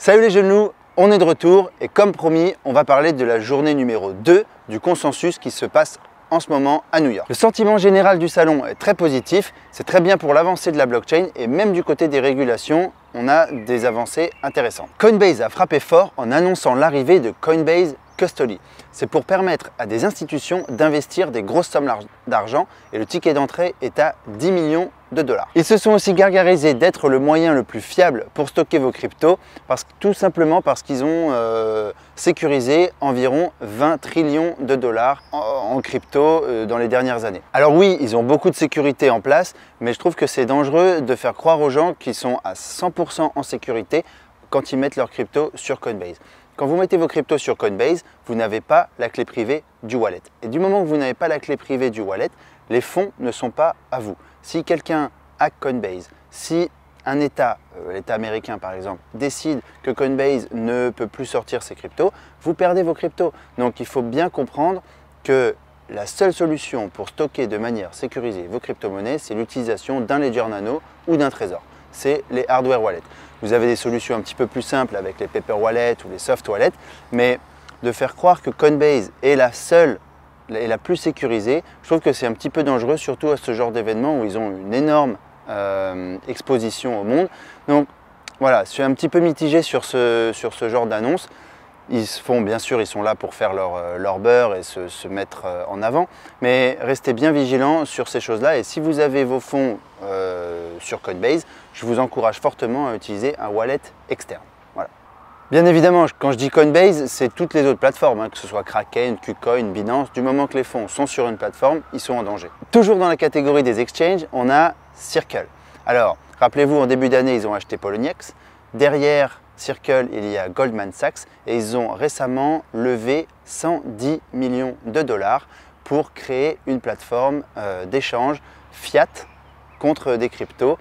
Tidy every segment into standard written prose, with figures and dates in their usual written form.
Salut les jeunes loups, on est de retour et comme promis, on va parler de la journée numéro 2 du consensus qui se passe en ce moment à New York. Le sentiment général du salon est très positif, c'est très bien pour l'avancée de la blockchain et même du côté des régulations, on a des avancées intéressantes. Coinbase a frappé fort en annonçant l'arrivée de Coinbase Custody. C'est pour permettre à des institutions d'investir des grosses sommes d'argent et le ticket d'entrée est à 10 millions de dollars. Ils se sont aussi gargarisés d'être le moyen le plus fiable pour stocker vos cryptos, tout simplement parce qu'ils ont sécurisé environ 20 trillions de dollars en crypto dans les dernières années. Alors oui, ils ont beaucoup de sécurité en place, mais je trouve que c'est dangereux de faire croire aux gens qu'ils sont à 100% en sécurité quand ils mettent leurs cryptos sur Coinbase. Quand vous mettez vos cryptos sur Coinbase, vous n'avez pas la clé privée du wallet. Et du moment que vous n'avez pas la clé privée du wallet, les fonds ne sont pas à vous. Si quelqu'un hack Coinbase, si un État, l'État américain par exemple, décide que Coinbase ne peut plus sortir ses cryptos, vous perdez vos cryptos. Donc il faut bien comprendre que la seule solution pour stocker de manière sécurisée vos crypto-monnaies, c'est l'utilisation d'un Ledger Nano ou d'un Trésor. C'est les hardware wallets. Vous avez des solutions un petit peu plus simples avec les paper wallets ou les soft wallets, mais de faire croire que Coinbase est la seule et la plus sécurisée, je trouve que c'est un petit peu dangereux, surtout à ce genre d'événement où ils ont une énorme exposition au monde. Donc voilà, je suis un petit peu mitigé sur ce genre d'annonce. Bien sûr, ils sont là pour faire leur beurre et se mettre en avant, mais restez bien vigilants sur ces choses-là. Et si vous avez vos fonds sur Coinbase, je vous encourage fortement à utiliser un wallet externe. Voilà. Bien évidemment, quand je dis Coinbase, c'est toutes les autres plateformes, que ce soit Kraken, KuCoin, Binance. Du moment que les fonds sont sur une plateforme, ils sont en danger. Toujours dans la catégorie des exchanges, on a Circle. Alors, rappelez-vous, en début d'année, ils ont acheté Poloniex. Derrière Circle, il y a Goldman Sachs et ils ont récemment levé 110 millions de dollars pour créer une plateforme d'échange fiat contre des cryptos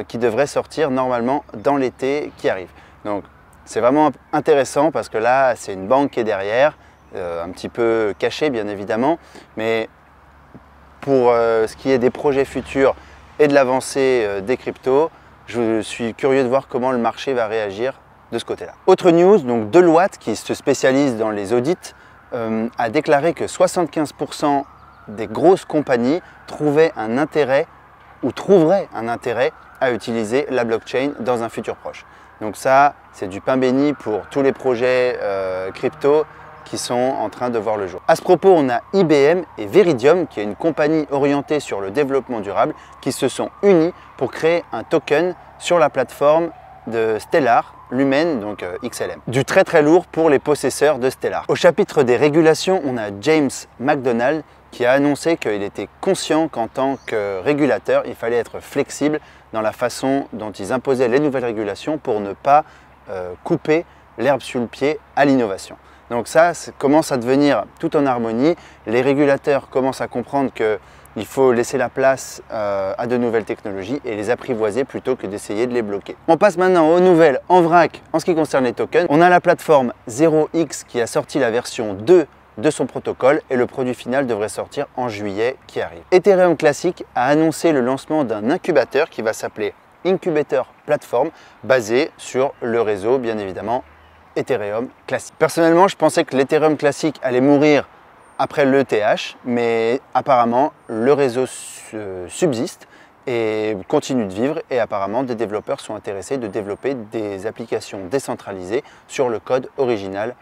qui devrait sortir normalement dans l'été qui arrive. Donc c'est vraiment intéressant parce que là c'est une banque qui est derrière, un petit peu cachée bien évidemment, mais pour ce qui est des projets futurs et de l'avancée des cryptos, je suis curieux de voir comment le marché va réagir de ce côté-là. Autre news, donc Deloitte, qui se spécialise dans les audits, a déclaré que 75% des grosses compagnies trouvaient un intérêt ou trouveraient un intérêt à utiliser la blockchain dans un futur proche. Donc ça, c'est du pain béni pour tous les projets crypto qui sont en train de voir le jour. À ce propos, on a IBM et Veridium, qui est une compagnie orientée sur le développement durable, qui se sont unis pour créer un token sur la plateforme de Stellar, Lumen, donc XLM. Du très très lourd pour les possesseurs de Stellar. Au chapitre des régulations, on a James McDonald qui a annoncé qu'il était conscient qu'en tant que régulateur, il fallait être flexible dans la façon dont ils imposaient les nouvelles régulations pour ne pas couper l'herbe sous le pied à l'innovation. Donc ça commence à devenir tout en harmonie. Les régulateurs commencent à comprendre qu'il faut laisser la place à de nouvelles technologies et les apprivoiser plutôt que d'essayer de les bloquer. On passe maintenant aux nouvelles en vrac en ce qui concerne les tokens. On a la plateforme 0x qui a sorti la version 2 de son protocole et le produit final devrait sortir en juillet qui arrive. Ethereum Classic a annoncé le lancement d'un incubateur qui va s'appeler Incubator Platform, basé sur le réseau bien évidemment Ethereum Classic. Personnellement, je pensais que l'Ethereum Classic allait mourir après l'ETH, mais apparemment le réseau subsiste et continue de vivre et apparemment des développeurs sont intéressés de développer des applications décentralisées sur le code original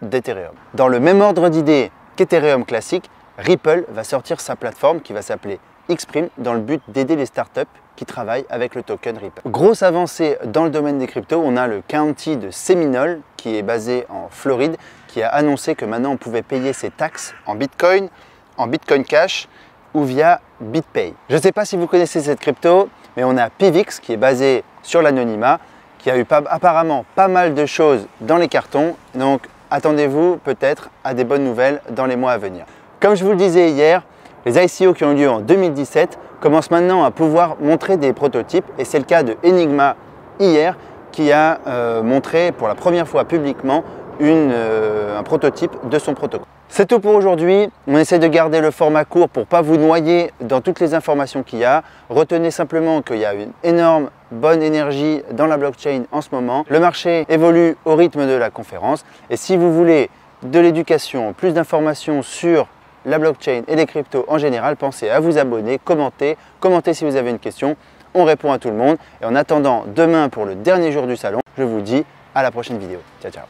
d'Ethereum. Dans le même ordre d'idées qu'Ethereum Classic, Ripple va sortir sa plateforme qui va s'appeler Xprime dans le but d'aider les startups qui travaillent avec le token Ripple. Grosse avancée dans le domaine des cryptos, on a le county de Seminole qui est basé en Floride, qui a annoncé que maintenant on pouvait payer ses taxes en Bitcoin Cash ou via BitPay. Je ne sais pas si vous connaissez cette crypto, mais on a Pivx qui est basé sur l'anonymat, qui a eu apparemment pas mal de choses dans les cartons, donc attendez-vous peut-être à des bonnes nouvelles dans les mois à venir. Comme je vous le disais hier, les ICO qui ont lieu en 2017 commencent maintenant à pouvoir montrer des prototypes et c'est le cas de Enigma hier qui a montré pour la première fois publiquement un prototype de son protocole. C'est tout pour aujourd'hui. On essaie de garder le format court pour ne pas vous noyer dans toutes les informations qu'il y a. Retenez simplement qu'il y a une énorme bonne énergie dans la blockchain en ce moment. Le marché évolue au rythme de la conférence. Et si vous voulez de l'éducation, plus d'informations sur la blockchain et les cryptos en général, pensez à vous abonner, commentez si vous avez une question. On répond à tout le monde. Et en attendant demain pour le dernier jour du salon, je vous dis à la prochaine vidéo. Ciao, ciao.